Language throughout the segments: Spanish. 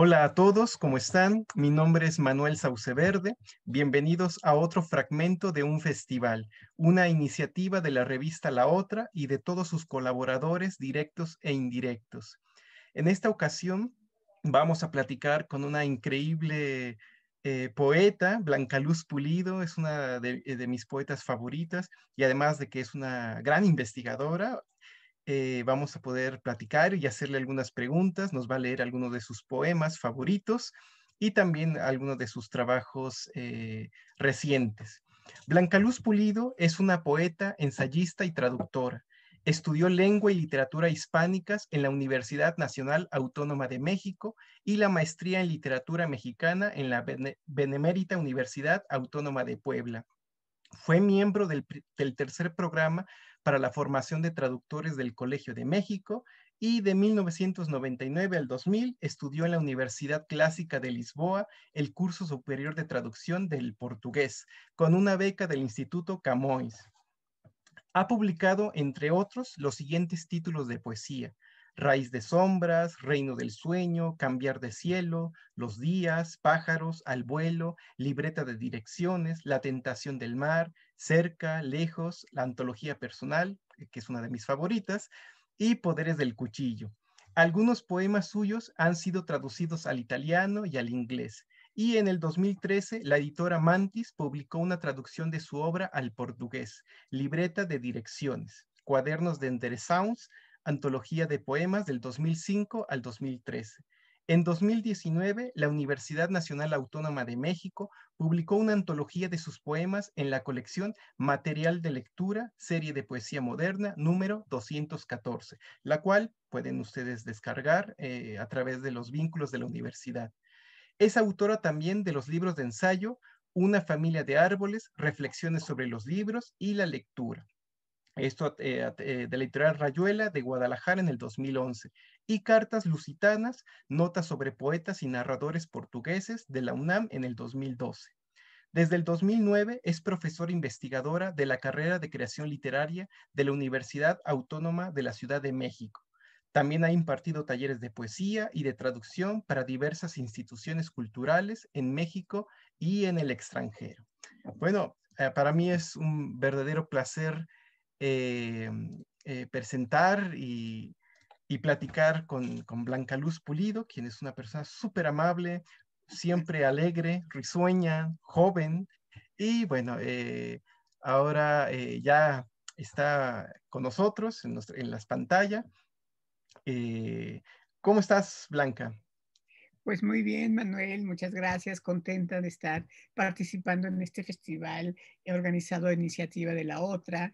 Hola a todos, ¿cómo están? Mi nombre es Manuel Sauceverde. Bienvenidos a otro fragmento de un festival, una iniciativa de la revista La Otra y de todos sus colaboradores directos e indirectos. En esta ocasión vamos a platicar con una increíble poeta, Blanca Luz Pulido, es una de mis poetas favoritas y además de que es una gran investigadora, vamos a poder platicar y hacerle algunas preguntas. Nos va a leer algunos de sus poemas favoritos y también algunos de sus trabajos recientes. Blanca Luz Pulido es una poeta, ensayista y traductora. Estudió lengua y literatura hispánicas en la Universidad Nacional Autónoma de México y la maestría en literatura mexicana en la Benemérita Universidad Autónoma de Puebla. Fue miembro del tercer programa para la formación de traductores del Colegio de México y de 1999 al 2000 estudió en la Universidad Clásica de Lisboa el curso superior de traducción del portugués con una beca del Instituto Camões. Ha publicado, entre otros, los siguientes títulos de poesía: Raíz de sombras, Reino del sueño, Cambiar de cielo, Los días, Pájaros, Al vuelo, Libreta de direcciones, La tentación del mar, Cerca, Lejos, la antología personal, que es una de mis favoritas, y Poderes del cuchillo. Algunos poemas suyos han sido traducidos al italiano y al inglés. Y en el 2013, la editora Mantis publicó una traducción de su obra al portugués: Libreta de direcciones, Cuadernos de Enderezaunds, antología de poemas del 2005 al 2013. En 2019, la Universidad Nacional Autónoma de México publicó una antología de sus poemas en la colección Material de Lectura, serie de poesía moderna, número 214, la cual pueden ustedes descargar a través de los vínculos de la universidad. Es autora también de los libros de ensayo Una familia de árboles, reflexiones sobre los libros y la lectura. Esto de la editorial Rayuela de Guadalajara en el 2011. Y Cartas Lusitanas, notas sobre poetas y narradores portugueses de la UNAM en el 2012. Desde el 2009 es profesora investigadora de la carrera de creación literaria de la Universidad Autónoma de la Ciudad de México. También ha impartido talleres de poesía y de traducción para diversas instituciones culturales en México y en el extranjero. Bueno, para mí es un verdadero placer eh, presentar y platicar con Blanca Luz Pulido, quien es una persona súper amable, siempre alegre, risueña, joven, y bueno, ahora ya está con nosotros en las pantallas. Eh, ¿Cómo estás, Blanca? Pues muy bien, Manuel, muchas gracias. Contenta de estar participando en este festival organizado a iniciativa de La Otra,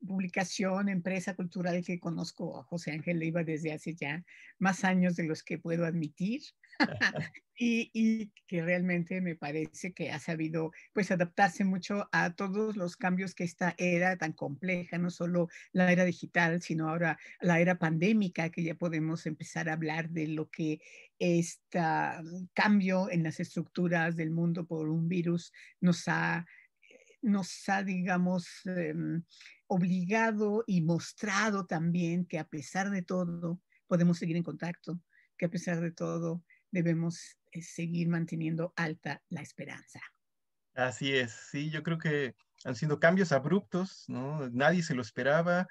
publicación, empresa cultural que conozco a José Ángel Leiva desde hace ya más años de los que puedo admitir. Y que realmente me parece que ha sabido pues adaptarse mucho a todos los cambios que esta era tan compleja, no solo la era digital, sino ahora la era pandémica, que ya podemos empezar a hablar de lo que este cambio en las estructuras del mundo por un virus nos ha, digamos, obligado y mostrado también que a pesar de todo podemos seguir en contacto, que a pesar de todo debemos seguir manteniendo alta la esperanza. Así es, sí, yo creo que han sido cambios abruptos, ¿no? Nadie se lo esperaba.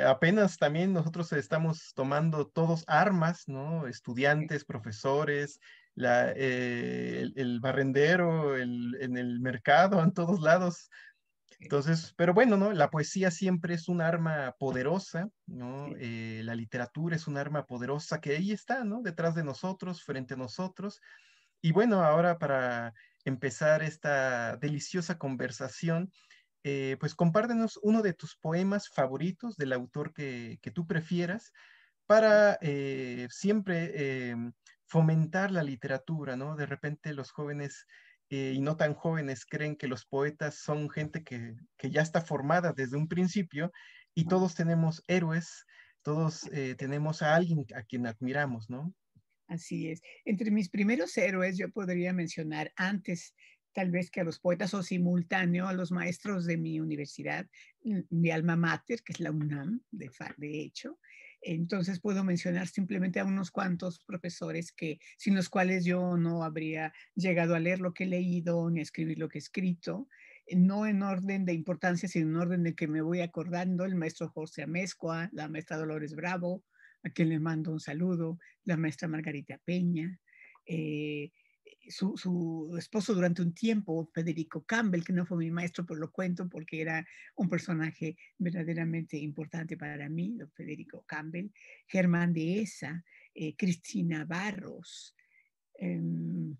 Apenas también nosotros estamos tomando todos armas, ¿no? Estudiantes, profesores, el barrendero, en el mercado, en todos lados. Entonces, pero bueno, ¿no? La poesía siempre es un arma poderosa, ¿no? Sí. La literatura es un arma poderosa que ahí está, ¿no? Detrás de nosotros, frente a nosotros. Y bueno, ahora para empezar esta deliciosa conversación, pues compártenos uno de tus poemas favoritos del autor que tú prefieras para siempre fomentar la literatura, ¿no? De repente los jóvenes y no tan jóvenes creen que los poetas son gente que ya está formada desde un principio y todos tenemos héroes, todos tenemos a alguien a quien admiramos, ¿no? Así es. Entre mis primeros héroes yo podría mencionar antes, tal vez que a los poetas o simultáneo a los maestros de mi universidad, mi alma mater, que es la UNAM, de hecho, Entonces puedo mencionar simplemente a unos cuantos profesores sin los cuales yo no habría llegado a leer lo que he leído ni a escribir lo que he escrito, no en orden de importancia, sino en orden de que me voy acordando: el maestro José Amezcua, la maestra Dolores Bravo, a quien le mando un saludo, la maestra Margarita Peña, eh, su esposo durante un tiempo, Federico Campbell, que no fue mi maestro, pero lo cuento porque era un personaje verdaderamente importante para mí, don Federico Campbell, Germán Dehesa, Cristina Barros, en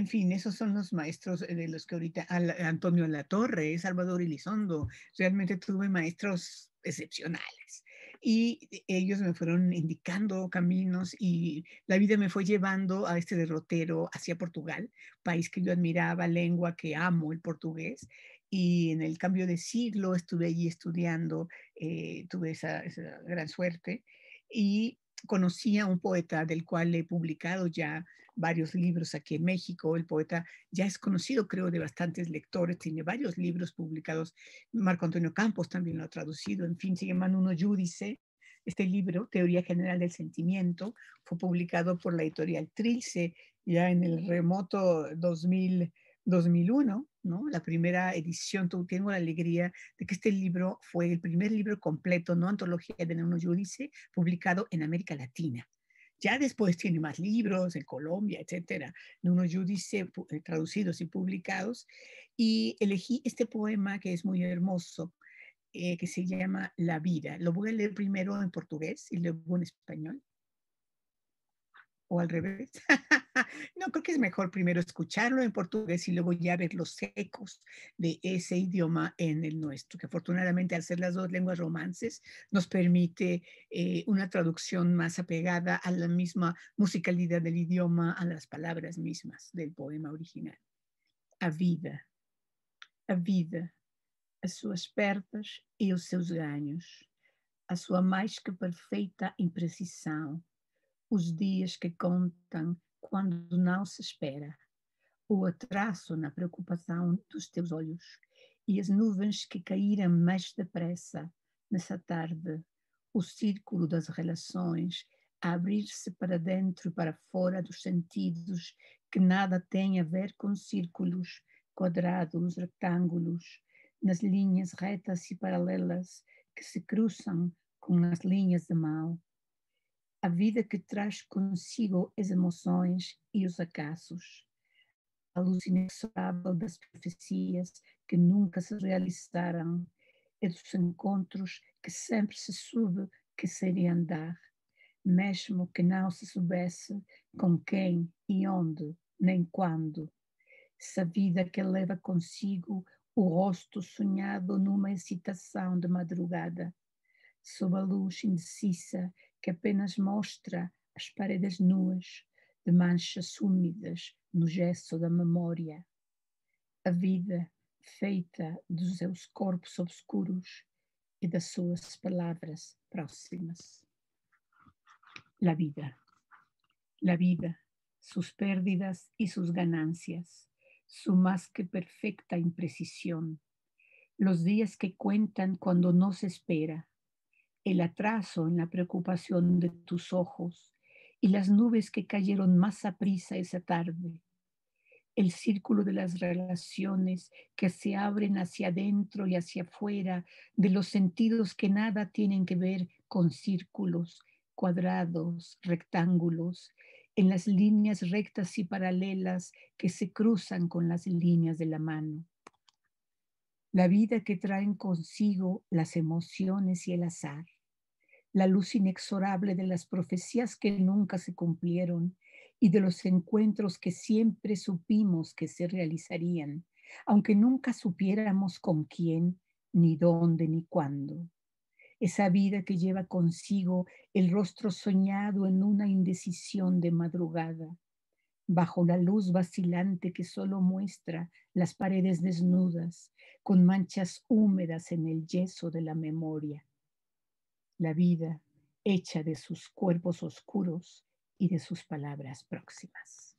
fin, esos son los maestros de los que ahorita, Antonio Latorre, Salvador Elizondo, realmente tuve maestros excepcionales. Y ellos me fueron indicando caminos y la vida me fue llevando a este derrotero hacia Portugal, país que yo admiraba, lengua que amo, el portugués. Y en el cambio de siglo estuve allí estudiando, tuve esa gran suerte. Y conocí a un poeta del cual he publicado ya varios libros aquí en México. El poeta ya es conocido, creo, de bastantes lectores, tiene varios libros publicados. Marco Antonio Campos también lo ha traducido. En fin, se llama Nuno Giudice. Este libro, Teoría General del Sentimiento, fue publicado por la editorial Trilce ya en el remoto 2001, ¿no? La primera edición. Tengo la alegría de que este libro fue el primer libro completo, no antología de Nuno Giudice, publicado en América Latina. Ya después tiene más libros en Colombia, etcétera, Nuno Giudice traducidos y publicados. Y elegí este poema que es muy hermoso, que se llama La vida. Lo voy a leer primero en portugués y luego en español. O al revés. No, creo que es mejor primero escucharlo en portugués y luego ya ver los ecos de ese idioma en el nuestro, que afortunadamente al ser las dos lenguas romances nos permite una traducción más apegada a la misma musicalidad del idioma, a las palabras mismas del poema original. A vida, as suas perdas e os seus ganhos, a sua mais que perfeita imprecisão, os dias que contam quando não se espera, o atraso na preocupação dos teus olhos e as nuvens que caíram mais depressa nessa tarde, o círculo das relações a abrir-se para dentro e para fora dos sentidos que nada têm a ver com círculos, quadrados, retângulos, nas linhas retas e paralelas que se cruzam com as linhas de mal. A vida que traz consigo as emoções e os acasos, a luz inexorável das profecias que nunca se realizaram e dos encontros que sempre se soube que seriam dar, mesmo que não se soubesse com quem e onde, nem quando. Essa vida que leva consigo o rosto sonhado numa excitação de madrugada, sob a luz indecisa que apenas mostra as paredes nuas de manchas úmidas no gesso da memória. A vida feita dos seus corpos obscuros e das suas palavras próximas. La vida, sus pérdidas y sus ganancias, su más que perfecta imprecisión, los días que cuentan cuando no se espera, el atraso en la preocupación de tus ojos y las nubes que cayeron más aprisa esa tarde, el círculo de las relaciones que se abren hacia adentro y hacia afuera de los sentidos que nada tienen que ver con círculos, cuadrados, rectángulos, en las líneas rectas y paralelas que se cruzan con las líneas de la mano. La vida que traen consigo las emociones y el azar, la luz inexorable de las profecías que nunca se cumplieron y de los encuentros que siempre supimos que se realizarían, aunque nunca supiéramos con quién, ni dónde, ni cuándo. Esa vida que lleva consigo el rostro soñado en una indecisión de madrugada, bajo la luz vacilante que solo muestra las paredes desnudas, con manchas húmedas en el yeso de la memoria. La vida hecha de sus cuerpos oscuros y de sus palabras próximas.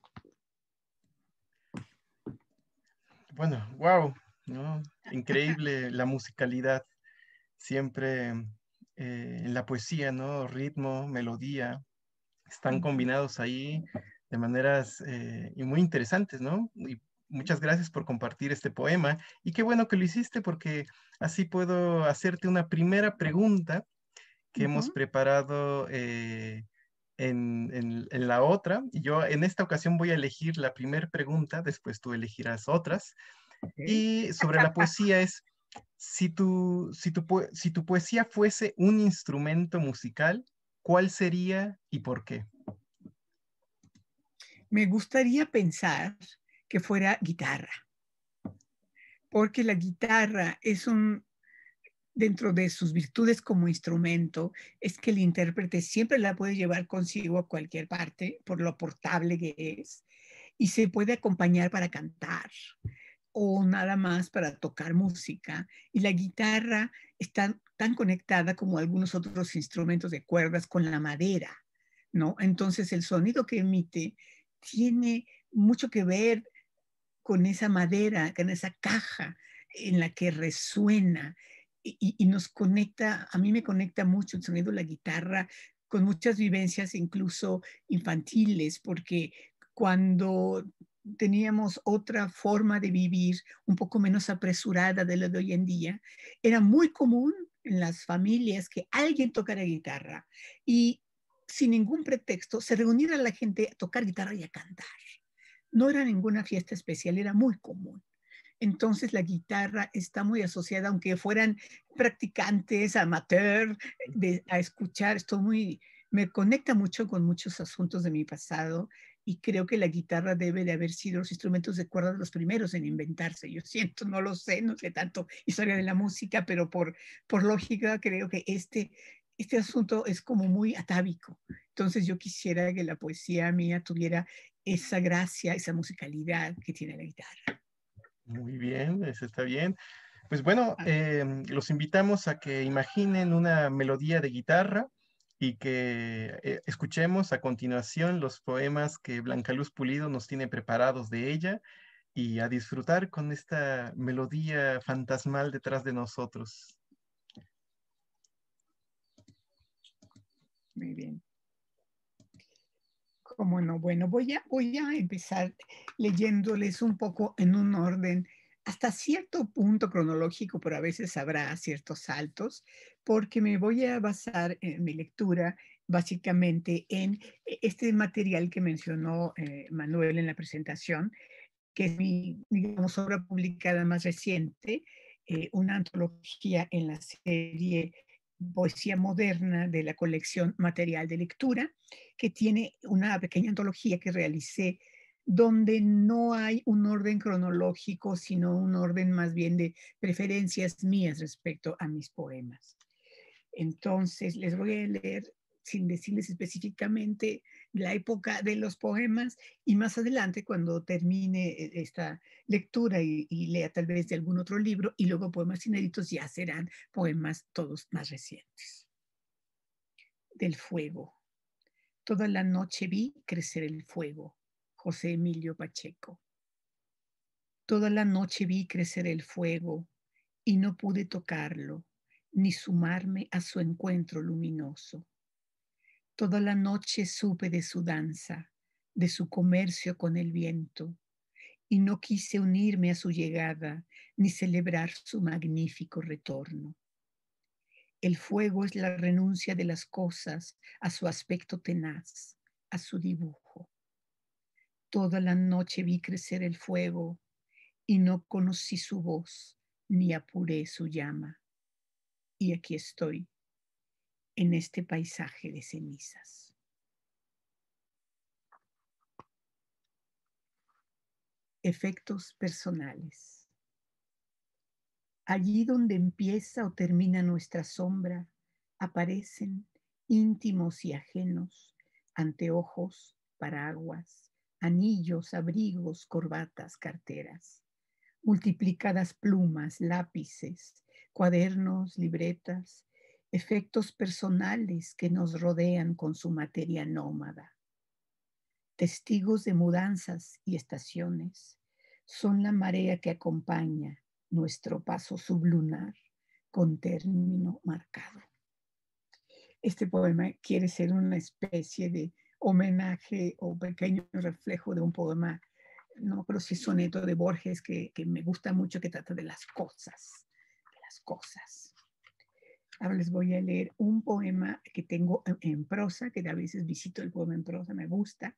Bueno, wow, ¿no? Increíble la musicalidad. Siempre en la poesía, ¿no? Ritmo, melodía, están Ujú. combinados ahí de maneras y muy interesantes, ¿no? Y muchas gracias por compartir este poema. Y qué bueno que lo hiciste porque así puedo hacerte una primera pregunta que hemos Ujú. preparado en la otra. Y yo en esta ocasión voy a elegir la primera pregunta, después tú elegirás otras. Ok. Y sobre la poesía es, si tu poesía fuese un instrumento musical, ¿cuál sería y por qué? Me gustaría pensar que fuera guitarra, porque la guitarra es dentro de sus virtudes como instrumento, es que el intérprete siempre la puede llevar consigo a cualquier parte por lo portable que es y se puede acompañar para cantar o nada más para tocar música. Y la guitarra está tan conectada como algunos otros instrumentos de cuerdas con la madera, ¿no? Entonces el sonido que emite tiene mucho que ver con esa madera, con esa caja en la que resuena y nos conecta, a mí me conecta mucho el sonido de la guitarra con muchas vivencias incluso infantiles, porque cuando teníamos otra forma de vivir un poco menos apresurada de la de hoy en día, era muy común en las familias que alguien tocara guitarra y sin ningún pretexto se reuniera la gente a tocar guitarra y a cantar. No era ninguna fiesta especial, era muy común. Entonces la guitarra está muy asociada, aunque fueran practicantes, amateur, a escuchar, me conecta mucho con muchos asuntos de mi pasado y creo que la guitarra debe de haber sido los instrumentos de cuerda de los primeros en inventarse. Yo siento, no lo sé, no sé tanto historia de la música, pero por lógica creo que este asunto es como muy atávico. Entonces yo quisiera que la poesía mía tuviera esa gracia, esa musicalidad que tiene la guitarra. Muy bien, eso está bien. Pues bueno, Ah, los invitamos a que imaginen una melodía de guitarra y que escuchemos a continuación los poemas que Blanca Luz Pulido nos tiene preparados de ella y a disfrutar con esta melodía fantasmal detrás de nosotros. muy bien. ¿Cómo no? Bueno, voy a empezar leyéndoles un poco en un orden hasta cierto punto cronológico, pero a veces habrá ciertos saltos, porque me voy a basar en mi lectura básicamente en este material que mencionó Manuel en la presentación, que es mi, digamos, obra publicada más reciente, una antología en la serie Poesía Moderna de la colección Material de Lectura, que tiene una pequeña antología que realicé donde no hay un orden cronológico, sino un orden más bien de preferencias mías respecto a mis poemas. Entonces, les voy a leer sin decirles específicamente la época de los poemas y más adelante, cuando termine esta lectura y lea tal vez de algún otro libro y luego poemas inéditos, ya serán poemas todos más recientes. Del fuego. Toda la noche vi crecer el fuego. José Emilio Pacheco. Toda la noche vi crecer el fuego y no pude tocarlo, ni sumarme a su encuentro luminoso. Toda la noche supe de su danza, de su comercio con el viento, y no quise unirme a su llegada ni celebrar su magnífico retorno. El fuego es la renuncia de las cosas a su aspecto tenaz, a su dibujo. Toda la noche vi crecer el fuego y no conocí su voz ni apuré su llama. Y aquí estoy, en este paisaje de cenizas. Efectos personales. Allí donde empieza o termina nuestra sombra, aparecen íntimos y ajenos, anteojos, paraguas, anillos, abrigos, corbatas, carteras, multiplicadas plumas, lápices, cuadernos, libretas, efectos personales que nos rodean con su materia nómada. Testigos de mudanzas y estaciones, son la marea que acompaña nuestro paso sublunar con término marcado. Este poema quiere ser una especie de homenaje o pequeño reflejo de un poema, no me acuerdo si es soneto de Borges, que me gusta mucho, que trata de las cosas, de las cosas. Ahora les voy a leer un poema que tengo en prosa, que a veces visito el poema en prosa, me gusta.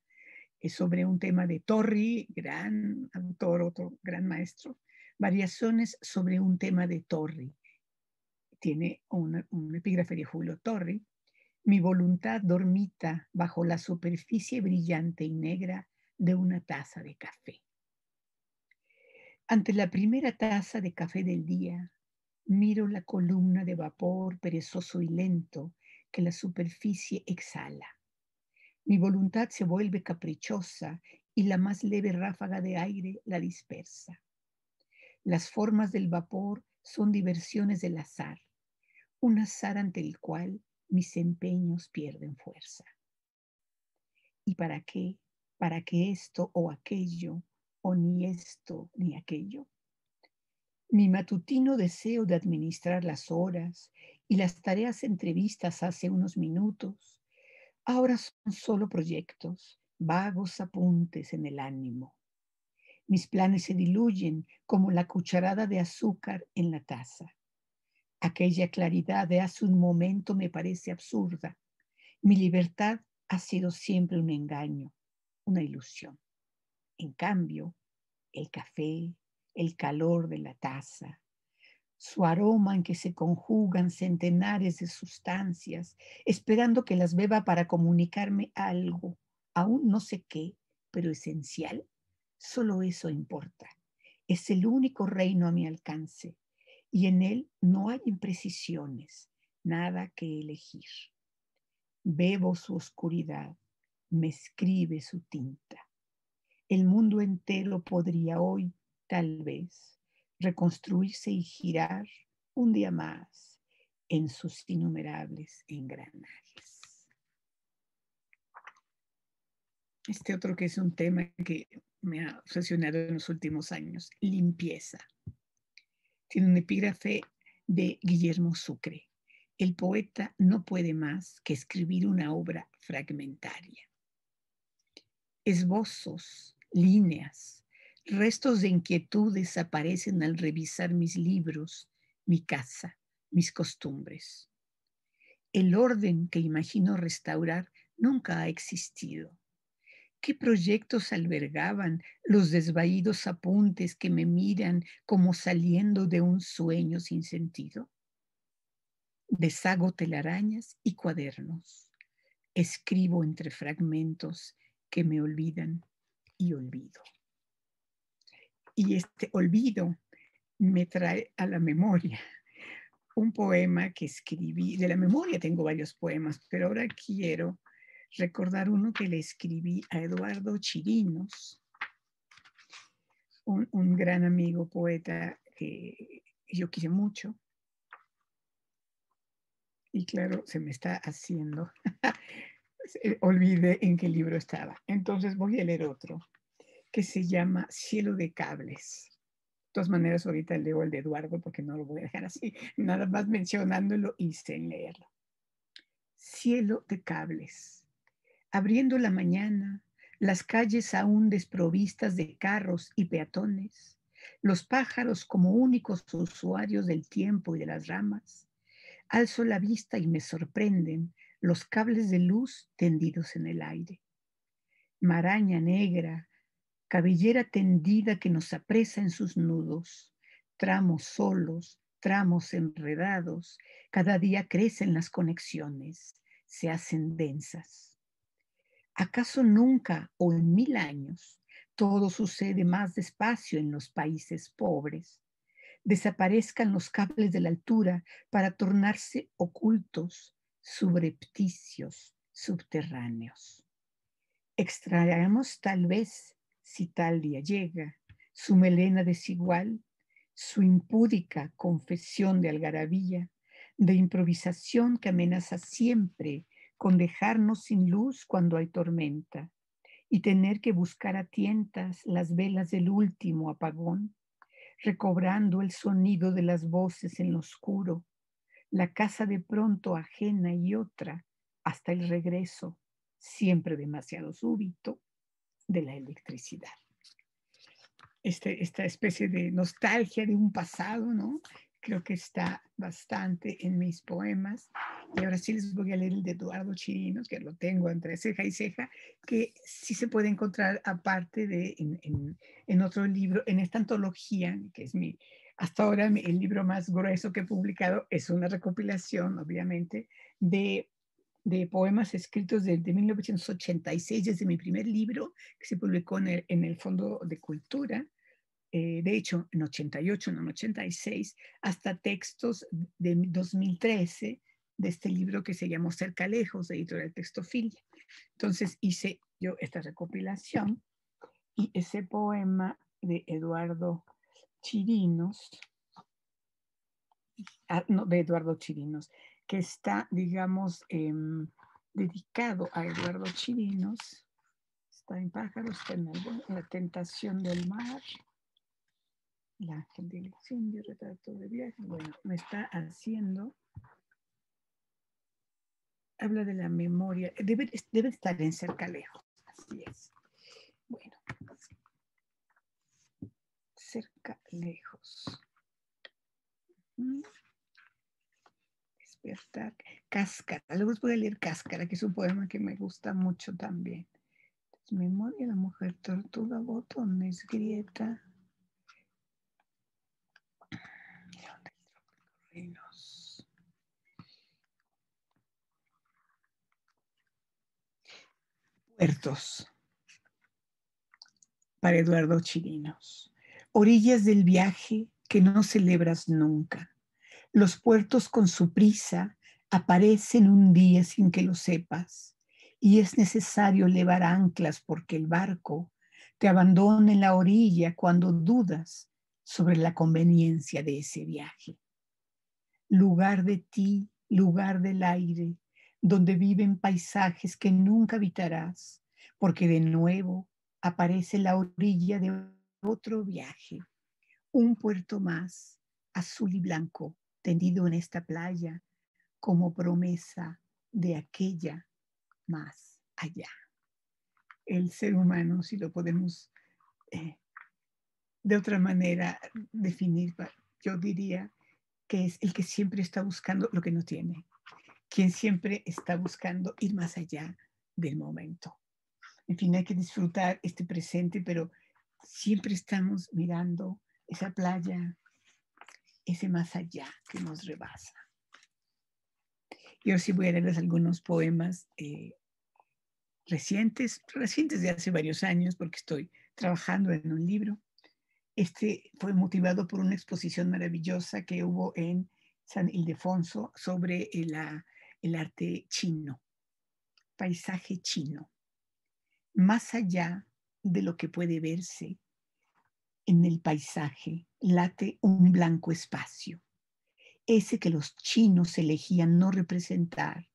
Es sobre un tema de Torri, gran autor, otro gran maestro. Variaciones sobre un tema de Torri. Tiene un epígrafe de Julio Torri. Mi voluntad dormita bajo la superficie brillante y negra de una taza de café. Ante la primera taza de café del día, miro la columna de vapor perezoso y lento que la superficie exhala. Mi voluntad se vuelve caprichosa y la más leve ráfaga de aire la dispersa. Las formas del vapor son diversiones del azar, un azar ante el cual mis empeños pierden fuerza. ¿Y para qué? ¿Para qué esto o aquello, o ni esto ni aquello? Mi matutino deseo de administrar las horas y las tareas entrevistas hace unos minutos, ahora son solo proyectos, vagos apuntes en el ánimo. Mis planes se diluyen como la cucharada de azúcar en la taza. Aquella claridad de hace un momento me parece absurda. Mi libertad ha sido siempre un engaño, una ilusión. En cambio, el café, el calor de la taza, su aroma en que se conjugan centenares de sustancias, esperando que las beba para comunicarme algo, aún no sé qué, pero esencial, solo eso importa. Es el único reino a mi alcance y en él no hay imprecisiones, nada que elegir. Bebo su oscuridad, me escribe su tinta. El mundo entero podría hoy, tal vez, reconstruirse y girar un día más en sus innumerables engranajes. Este otro que es un tema que me ha obsesionado en los últimos años, limpieza. Tiene un epígrafe de Guillermo Sucre. El poeta no puede más que escribir una obra fragmentaria. Esbozos, líneas, restos de inquietudes aparecen al revisar mis libros, mi casa, mis costumbres. El orden que imagino restaurar nunca ha existido. ¿Qué proyectos albergaban los desvaídos apuntes que me miran como saliendo de un sueño sin sentido? Deshago telarañas y cuadernos. Escribo entre fragmentos que me olvidan y olvido. Y este olvido me trae a la memoria un poema que escribí. De la memoria tengo varios poemas, pero ahora quiero recordar uno que le escribí a Eduardo Chirinos, un gran amigo poeta que yo quise mucho. Y claro, se me está haciendo. Olvidé en qué libro estaba. Entonces voy a leer otro que se llama Cielo de Cables. De todas maneras, ahorita leo el de Eduardo porque no lo voy a dejar así, nada más mencionándolo y sin leerlo. Cielo de cables. Abriendo la mañana, las calles aún desprovistas de carros y peatones, los pájaros como únicos usuarios del tiempo y de las ramas, alzo la vista y me sorprenden los cables de luz tendidos en el aire. Maraña negra, cabellera tendida que nos apresa en sus nudos, tramos solos, tramos enredados, cada día crecen las conexiones, se hacen densas. ¿Acaso nunca o en 1000 años todo sucede más despacio en los países pobres? Desaparezcan los cables de la altura para tornarse ocultos, subrepticios, subterráneos. Extraeremos tal vez, si tal día llega, su melena desigual, su impúdica confesión de algarabía, de improvisación que amenaza siempre con dejarnos sin luz cuando hay tormenta y tener que buscar a tientas las velas del último apagón, recobrando el sonido de las voces en lo oscuro, la casa de pronto ajena y otra, hasta el regreso, siempre demasiado súbito, de la electricidad. Esta especie de nostalgia de un pasado, ¿no? Creo que está bastante en mis poemas. Y ahora sí les voy a leer el de Eduardo Chirinos, que lo tengo entre ceja y ceja, que sí se puede encontrar aparte de en otro libro, en esta antología, que es hasta ahora el libro más grueso que he publicado, es una recopilación, obviamente, de poemas escritos desde 1986, desde mi primer libro, que se publicó en el Fondo de Cultura, de hecho, en 88, no en 86, hasta textos de 2013 de este libro que se llamó Cerca Lejos, de Editorial Textofilia. Entonces hice yo esta recopilación y ese poema de Eduardo Chirinos, no, de Eduardo Chirinos, que está, digamos, dedicado a Eduardo Chirinos, está en Pájaros, está en La Tentación del Mar, El Ángel del Incendio, Retrato de Viaje. Bueno, me está haciendo, habla de la memoria, debe estar en Cerca Lejos, así es. Bueno, Cerca Lejos. Despertar. Cáscara, luego voy a leer Cáscara, que es un poema que me gusta mucho también. Memoria, la mujer tortuga, botones, grieta. Puertos, para Eduardo Chirinos. Orillas del viaje que no celebras nunca. Los puertos con su prisa aparecen un día sin que lo sepas y es necesario levar anclas porque el barco te abandona en la orilla cuando dudas sobre la conveniencia de ese viaje. Lugar de ti, lugar del aire, donde viven paisajes que nunca habitarás, porque de nuevo aparece la orilla de otro viaje, un puerto más, azul y blanco, tendido en esta playa, como promesa de aquella más allá. El ser humano, si lo podemos de otra manera definir, yo diría que es el que siempre está buscando lo que no tiene, quien siempre está buscando ir más allá del momento. En fin, hay que disfrutar este presente, pero siempre estamos mirando esa playa, ese más allá que nos rebasa. Yo sí voy a leerles algunos poemas recientes de hace varios años, porque estoy trabajando en un libro. Este fue motivado por una exposición maravillosa que hubo en San Ildefonso sobre el arte chino, paisaje chino. Más allá de lo que puede verse en el paisaje, late un blanco espacio, ese que los chinos elegían no representar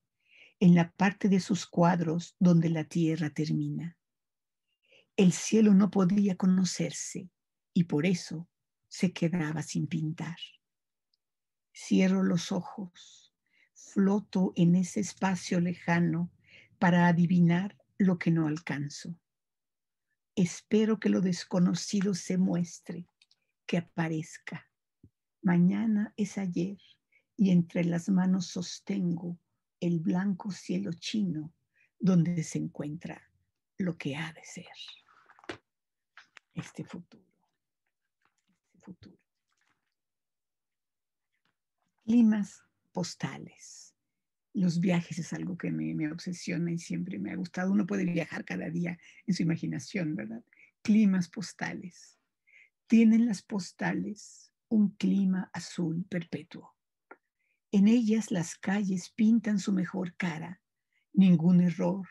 en la parte de sus cuadros donde la tierra termina. El cielo no podía conocerse y por eso se quedaba sin pintar. Cierro los ojos, floto en ese espacio lejano para adivinar lo que no alcanzo. Espero que lo desconocido se muestre, que aparezca. Mañana es ayer y entre las manos sostengo el blanco cielo chino donde se encuentra lo que ha de ser. Este futuro. Climas postales. Los viajes es algo que me obsesiona y siempre me ha gustado. Uno puede viajar cada día en su imaginación, ¿verdad? Climas postales. Tienen las postales un clima azul perpetuo. En ellas las calles pintan su mejor cara. Ningún error,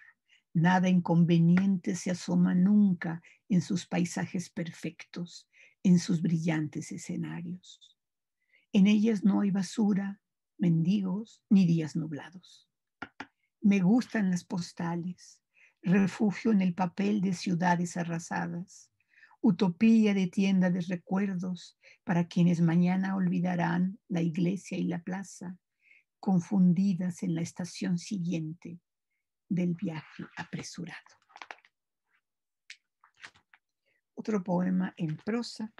nada inconveniente se asoma nunca en sus paisajes perfectos, en sus brillantes escenarios. En ellas no hay basura, mendigos ni días nublados. Me gustan las postales, refugio en el papel de ciudades arrasadas, utopía de tienda de recuerdos para quienes mañana olvidarán la iglesia y la plaza, confundidas en la estación siguiente del viaje apresurado. Otro poema en prosa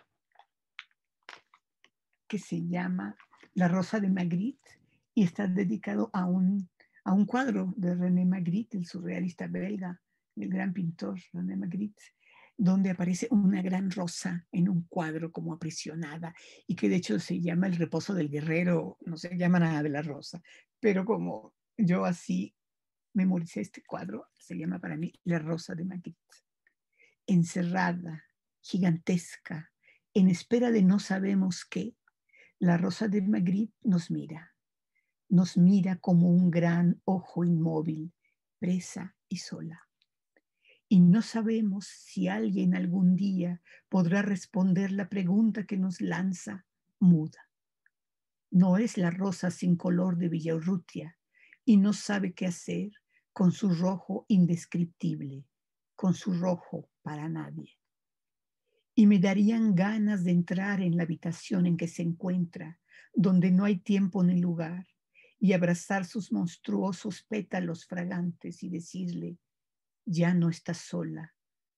que se llama La Rosa de Magritte y está dedicado a un cuadro de René Magritte, el surrealista belga, el gran pintor René Magritte, donde aparece una gran rosa en un cuadro como aprisionada y que de hecho se llama El reposo del guerrero, no se llama nada de la rosa, pero como yo así memoricé este cuadro, se llama para mí La Rosa de Magritte. Encerrada, gigantesca, en espera de no sabemos qué, la Rosa de Magritte nos mira como un gran ojo inmóvil, presa y sola. Y no sabemos si alguien algún día podrá responder la pregunta que nos lanza muda. No es la rosa sin color de Villaurrutia y no sabe qué hacer con su rojo indescriptible, con su rojo para nadie. Y me darían ganas de entrar en la habitación en que se encuentra, donde no hay tiempo ni lugar, y abrazar sus monstruosos pétalos fragantes y decirle, ya no estás sola,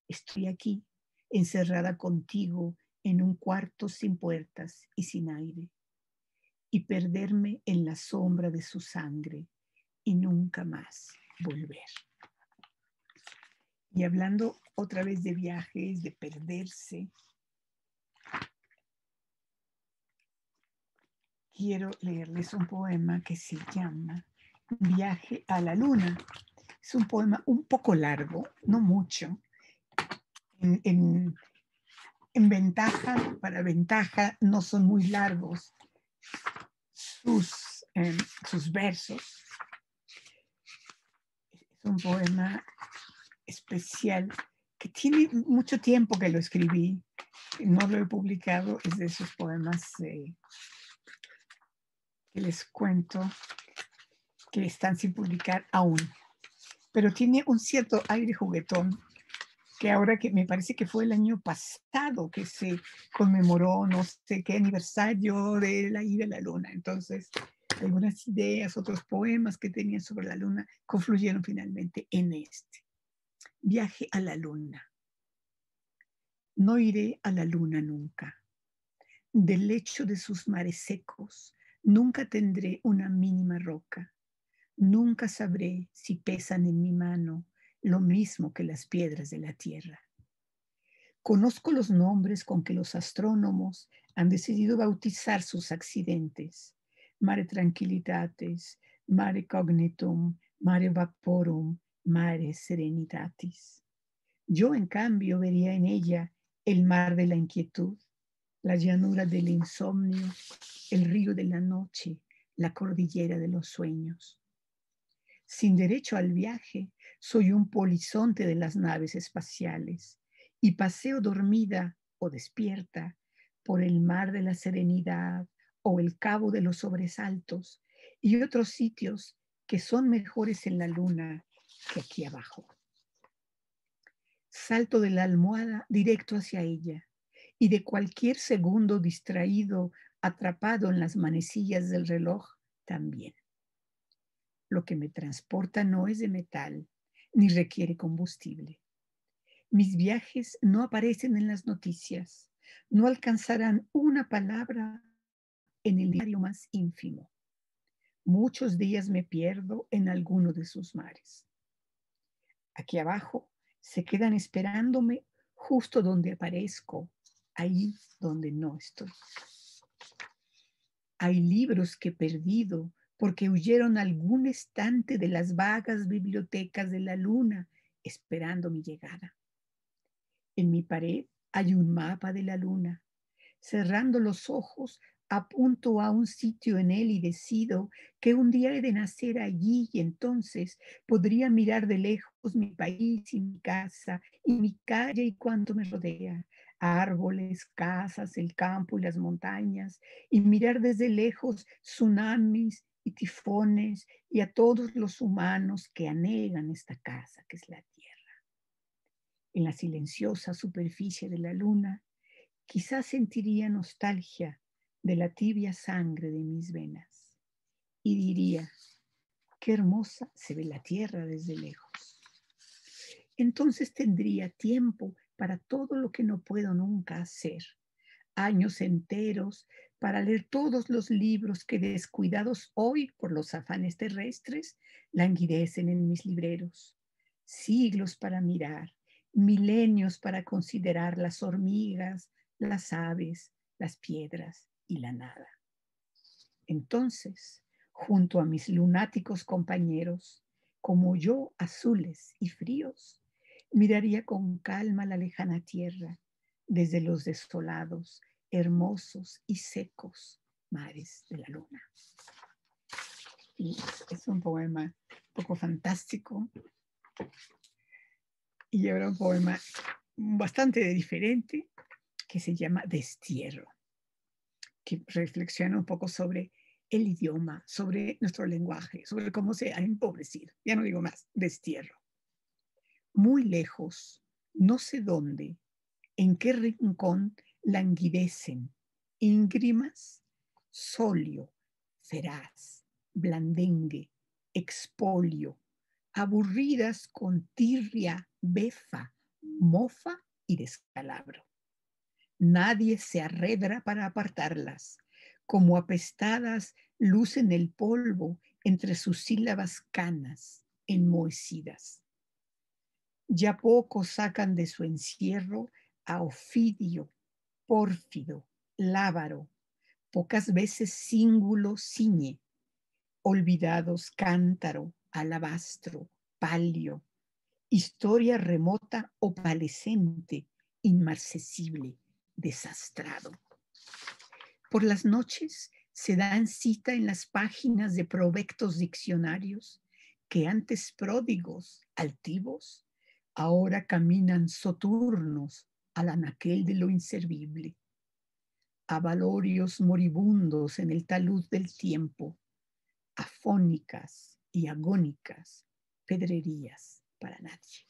estoy aquí, encerrada contigo en un cuarto sin puertas y sin aire, y perderme en la sombra de su sangre y nunca más volver. Y hablando otra vez de viajes, de perderse, quiero leerles un poema que se llama Viaje a la Luna. Es un poema un poco largo, no mucho. En ventaja, para ventaja, no son muy largos sus versos. Es un poema especial que tiene mucho tiempo que lo escribí. No lo he publicado, es de esos poemas que les cuento que están sin publicar aún. Pero tiene un cierto aire juguetón que ahora que me parece que fue el año pasado que se conmemoró no sé qué aniversario de la ida a la luna. Entonces, algunas ideas, otros poemas que tenía sobre la luna confluyeron finalmente en este. Viaje a la luna. No iré a la luna nunca. Del lecho de sus mares secos, nunca tendré una mínima roca. Nunca sabré si pesan en mi mano lo mismo que las piedras de la tierra. Conozco los nombres con que los astrónomos han decidido bautizar sus accidentes. Mare tranquillitatis, mare cognitum, mare vaporum, mare serenitatis. Yo, en cambio, vería en ella el mar de la inquietud, la llanura del insomnio, el río de la noche, la cordillera de los sueños. Sin derecho al viaje, soy un polizonte de las naves espaciales y paseo dormida o despierta por el mar de la serenidad o el cabo de los sobresaltos y otros sitios que son mejores en la luna que aquí abajo. Salto de la almohada directo hacia ella y de cualquier segundo distraído atrapado en las manecillas del reloj también. Lo que me transporta no es de metal, ni requiere combustible. Mis viajes no aparecen en las noticias, no alcanzarán una palabra en el diario más ínfimo. Muchos días me pierdo en alguno de sus mares. Aquí abajo se quedan esperándome justo donde aparezco, ahí donde no estoy. Hay libros que he perdido porque huyeron a algún estante de las vagas bibliotecas de la luna esperando mi llegada. En mi pared hay un mapa de la luna. Cerrando los ojos, apunto a un sitio en él y decido que un día he de nacer allí y entonces podría mirar de lejos mi país y mi casa y mi calle y cuanto me rodea, árboles, casas, el campo y las montañas, y mirar desde lejos tsunamis y tifones y a todos los humanos que anegan esta casa que es la tierra. En la silenciosa superficie de la luna, quizás sentiría nostalgia de la tibia sangre de mis venas y diría, qué hermosa se ve la tierra desde lejos. Entonces tendría tiempo para todo lo que no puedo nunca hacer. Años enteros para leer todos los libros que descuidados hoy por los afanes terrestres languidecen en mis libreros. Siglos para mirar, milenios para considerar las hormigas, las aves, las piedras y la nada. Entonces, junto a mis lunáticos compañeros, como yo, azules y fríos, miraría con calma la lejana tierra desde los desolados, hermosos y secos mares de la luna. Y es un poema un poco fantástico y ahora un poema bastante diferente que se llama Destierro, que reflexiona un poco sobre el idioma, sobre nuestro lenguaje, sobre cómo se ha empobrecido. Ya no digo más, destierro. Muy lejos, no sé dónde, en qué rincón languidecen, íngrimas, solio, feraz, blandengue, expolio, aburridas con tirria, befa, mofa y descalabro. Nadie se arredra para apartarlas, como apestadas lucen el polvo entre sus sílabas canas, enmohecidas. Ya pocos sacan de su encierro a Ofidio, Pórfido, Lábaro, pocas veces cíngulo ciñe, olvidados cántaro, alabastro, palio, historia remota opalescente, inmarcesible, desastrado. Por las noches se dan cita en las páginas de provectos diccionarios que antes pródigos, altivos, ahora caminan soturnos al anaquel de lo inservible. Avalorios moribundos en el talud del tiempo, afónicas y agónicas pedrerías para nadie.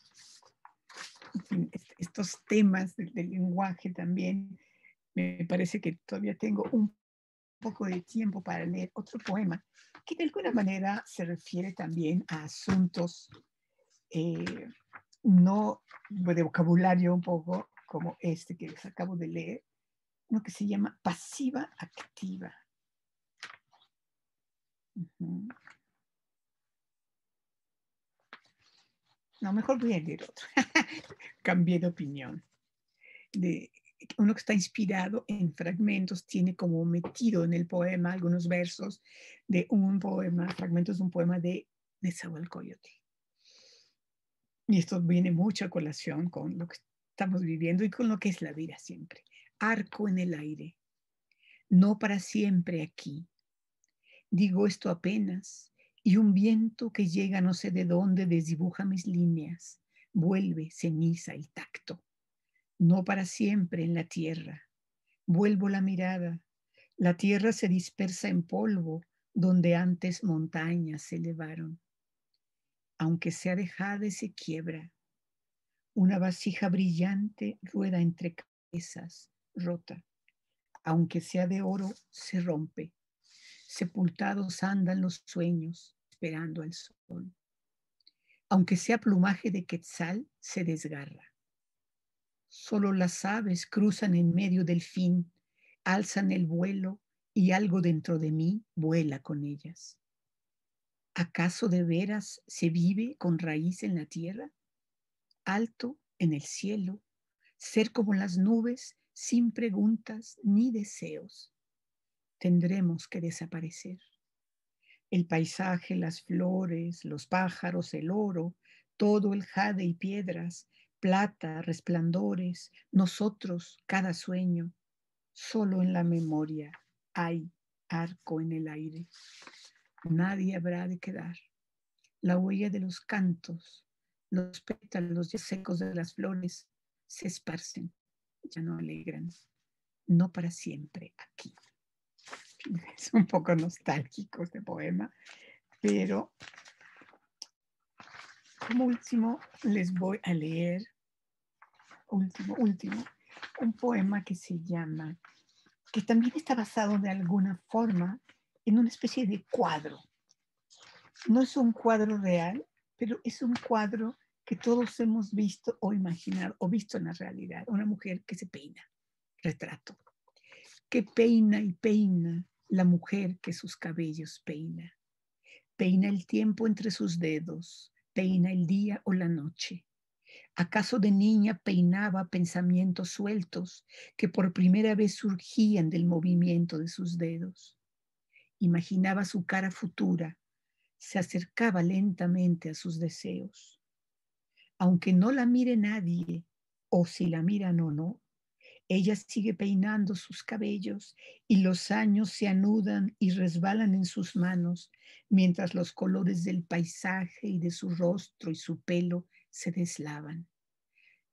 En fin, estos temas del lenguaje también, me parece que todavía tengo un poco de tiempo para leer otro poema que de alguna manera se refiere también a asuntos no de vocabulario un poco como este que les acabo de leer, uno que se llama pasiva activa. Uh-huh. No, mejor voy a leer otro. Cambié de opinión. Uno que está inspirado en fragmentos, tiene como metido en el poema algunos versos de un poema, fragmentos de un poema de Nezahualcóyotl. Y esto viene mucho a colación con lo que estamos viviendo y con lo que es la vida siempre. Arco en el aire, no para siempre aquí. Digo esto apenas, y un viento que llega no sé de dónde desdibuja mis líneas, vuelve ceniza el tacto. No para siempre en la tierra. Vuelvo la mirada. La tierra se dispersa en polvo donde antes montañas se elevaron. Aunque sea de jade, se quiebra. Una vasija brillante rueda entre cabezas, rota. Aunque sea de oro, se rompe. Sepultados andan los sueños, esperando al sol. Aunque sea plumaje de quetzal, se desgarra. Solo las aves cruzan en medio del fin, alzan el vuelo y algo dentro de mí vuela con ellas. ¿Acaso de veras se vive con raíz en la tierra? Alto en el cielo, ser como las nubes sin preguntas ni deseos. Tendremos que desaparecer. El paisaje, las flores, los pájaros, el oro, todo el jade y piedras, plata, resplandores, nosotros, cada sueño, solo en la memoria hay arco en el aire. Nadie habrá de quedar. La huella de los cantos, los pétalos ya secos de las flores se esparcen, ya no alegran, no para siempre aquí. Es un poco nostálgico este poema, pero como último les voy a leer, último, un poema que se llama, que también está basado de alguna forma en una especie de cuadro. No es un cuadro real, pero es un cuadro que todos hemos visto o imaginado o visto en la realidad. Una mujer que se peina, retrato. Que peina y peina la mujer que sus cabellos peina. Peina el tiempo entre sus dedos, peina el día o la noche. ¿Acaso de niña peinaba pensamientos sueltos que por primera vez surgían del movimiento de sus dedos? Imaginaba su cara futura, se acercaba lentamente a sus deseos. Aunque no la mire nadie, o si la miran o no, ella sigue peinando sus cabellos y los años se anudan y resbalan en sus manos mientras los colores del paisaje y de su rostro y su pelo se deslavan.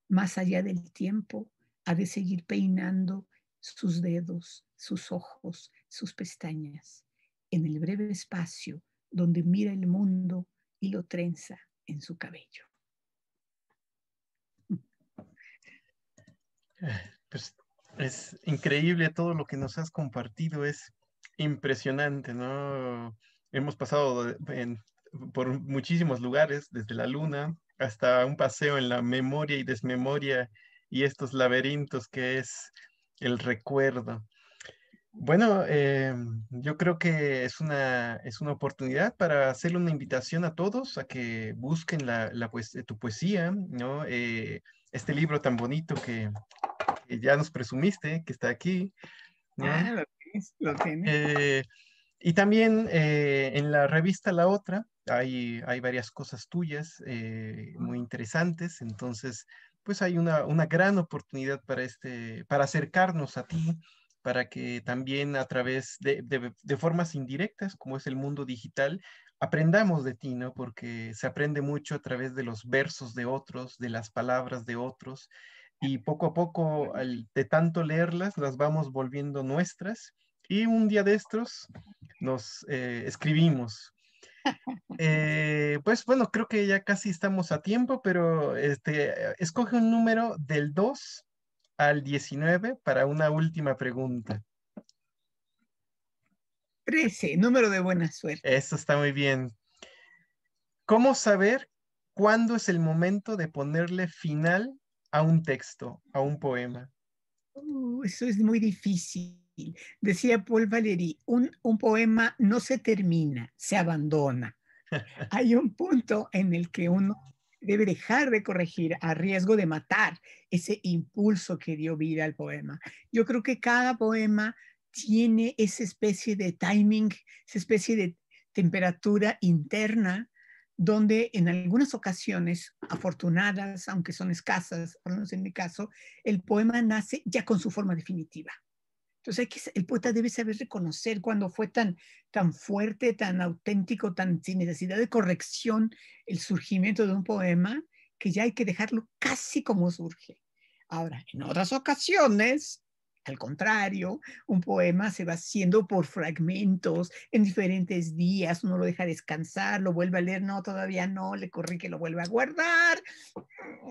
Más allá del tiempo, ha de seguir peinando sus dedos, sus ojos, sus pestañas, en el breve espacio donde mira el mundo y lo trenza en su cabello. Pues es increíble todo lo que nos has compartido, es impresionante, ¿no? Hemos pasado por muchísimos lugares, desde la luna hasta un paseo en la memoria y desmemoria y estos laberintos que es el recuerdo. Bueno, yo creo que es una oportunidad para hacerle una invitación a todos a que busquen tu poesía, ¿no? Este libro tan bonito que ya nos presumiste, que está aquí, ¿no? Ah, lo tienes. Eh, y también en la revista La Otra hay varias cosas tuyas muy interesantes, entonces pues hay una gran oportunidad para para acercarnos a ti, para que también a través de formas indirectas, como es el mundo digital, aprendamos de ti, ¿no? Porque se aprende mucho a través de los versos de otros, de las palabras de otros, y poco a poco, de tanto leerlas, las vamos volviendo nuestras. Y un día de estos nos escribimos. Pues bueno, creo que ya casi estamos a tiempo, pero escoge un número del 2 al 19 para una última pregunta. 13, número de buena suerte. Eso está muy bien. ¿Cómo saber cuándo es el momento de ponerle final a un texto, a un poema? Eso es muy difícil. Decía Paul Valéry, un poema no se termina, se abandona. Hay un punto en el que uno debe dejar de corregir a riesgo de matar ese impulso que dio vida al poema. Yo creo que cada poema tiene esa especie de timing, esa especie de temperatura interna, donde en algunas ocasiones afortunadas, aunque son escasas, por lo menos en mi caso, el poema nace ya con su forma definitiva. Entonces el poeta debe saber reconocer cuando fue tan fuerte, tan auténtico, tan sin necesidad de corrección el surgimiento de un poema, que ya hay que dejarlo casi como surge. Ahora, en otras ocasiones, al contrario, un poema se va haciendo por fragmentos en diferentes días, uno lo deja descansar, lo vuelve a leer, no, todavía no, le corrige, lo vuelve a guardar,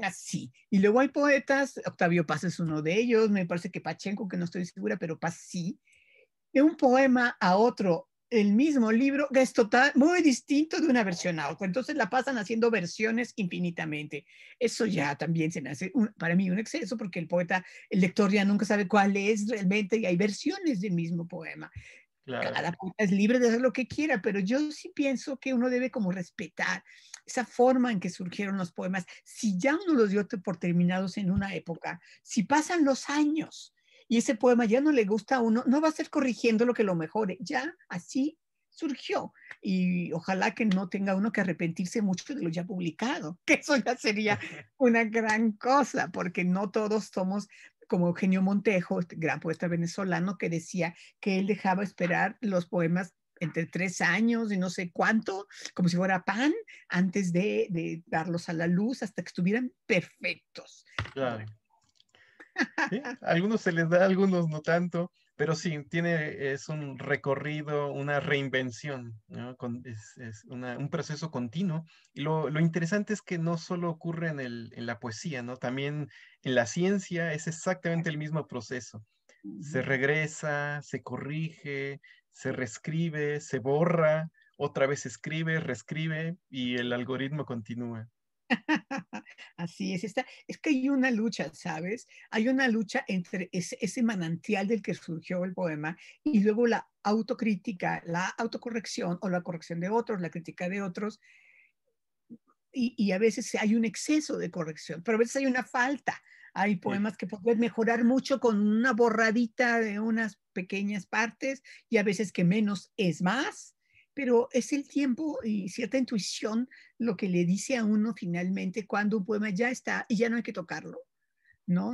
así. Y luego hay poetas, Octavio Paz es uno de ellos, me parece que Pachenko, que no estoy segura, pero Paz sí, de un poema a otro, el mismo libro, que es total, muy distinto de una versión a otra. Entonces la pasan haciendo versiones infinitamente. Eso ya también se me hace, para mí, un exceso, porque el poeta, el lector ya nunca sabe cuál es realmente, y hay versiones del mismo poema. Claro. Cada poeta es libre de hacer lo que quiera, pero yo sí pienso que uno debe como respetar esa forma en que surgieron los poemas. Si ya uno los dio por terminados en una época, si pasan los años y ese poema ya no le gusta a uno, no va a ser corrigiendo lo que lo mejore, ya así surgió. Y ojalá que no tenga uno que arrepentirse mucho de lo ya publicado, que eso ya sería una gran cosa, porque no todos somos como Eugenio Montejo, este gran poeta venezolano, que decía que él dejaba esperar los poemas entre 3 años y no sé cuánto, como si fuera pan, antes de darlos a la luz hasta que estuvieran perfectos. Claro. Bueno. Sí, a algunos se les da, a algunos no tanto, pero sí, es un recorrido, una reinvención, ¿no? Es un proceso continuo. Y lo interesante es que no solo ocurre en la poesía, ¿no? También en la ciencia es exactamente el mismo proceso. Se regresa, se corrige, se reescribe, se borra otra vez escribe, reescribe y el algoritmo continúa. Así es, es que hay una lucha, ¿sabes? Hay una lucha entre ese manantial del que surgió el poema y luego la autocrítica, la autocorrección o la corrección de otros, la crítica de otros, y a veces hay un exceso de corrección, pero a veces hay una falta. Hay Sí, poemas que pueden mejorar mucho con una borradita de unas pequeñas partes y a veces que menos es más, pero es el tiempo y cierta intuición lo que le dice a uno finalmente cuando un poema ya está y ya no hay que tocarlo. ¿No?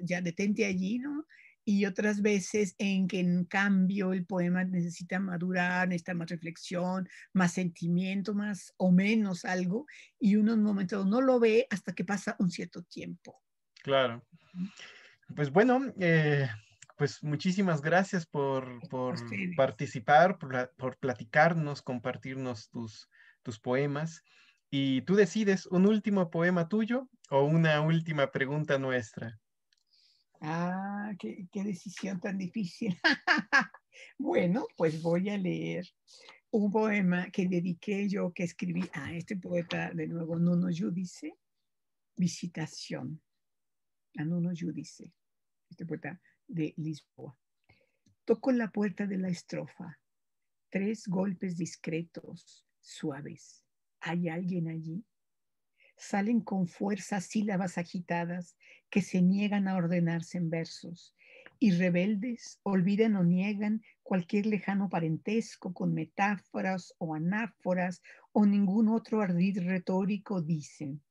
Ya detente allí, ¿no? Y otras veces en que en cambio el poema necesita madurar, necesita más reflexión, más sentimiento, más o menos algo, y uno en un momento no lo ve hasta que pasa un cierto tiempo. claro. Pues bueno, pues muchísimas gracias por Ustedes. participar, por platicarnos, compartirnos tus poemas. Y tú decides un último poema tuyo o una última pregunta nuestra. Ah, qué decisión tan difícil. Bueno, pues voy a leer un poema que dediqué yo, que escribí a este poeta de nuevo, Nuno Giudice, Visitación. A Nuno Giudice, este poeta de Lisboa. Toco la puerta de la estrofa. 3 golpes discretos, suaves. ¿Hay alguien allí? Salen con fuerza sílabas agitadas que se niegan a ordenarse en versos y rebeldes olvidan o niegan cualquier lejano parentesco con metáforas o anáforas o ningún otro ardid retórico dicen.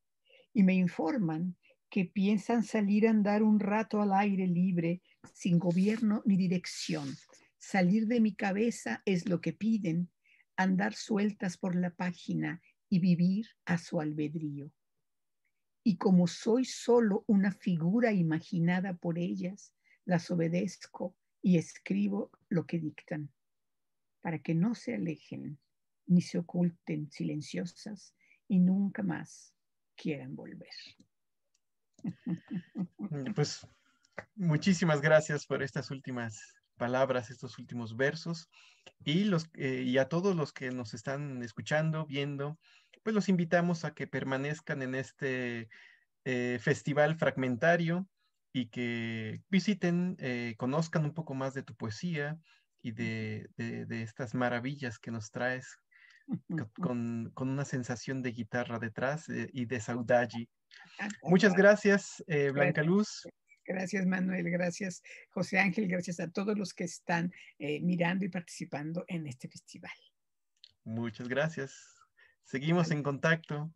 Y me informan que piensan salir a andar un rato al aire libre, sin gobierno ni dirección. Salir de mi cabeza es lo que piden, andar sueltas por la página y vivir a su albedrío. Y como soy solo una figura imaginada por ellas, las obedezco y escribo lo que dictan, para que no se alejen ni se oculten silenciosas y nunca más quieran volver. Pues muchísimas gracias por estas últimas palabras, estos últimos versos. Y a todos los que nos están escuchando, viendo, pues los invitamos a que permanezcan en este festival fragmentario y que visiten, conozcan un poco más de tu poesía y de estas maravillas que nos traes con una sensación de guitarra detrás y de saudade. Muchas gracias, Blanca Gracias, Luz. gracias Manuel, gracias José Ángel, gracias a todos los que están mirando y participando en este festival. Muchas gracias. Seguimos Salud. en contacto.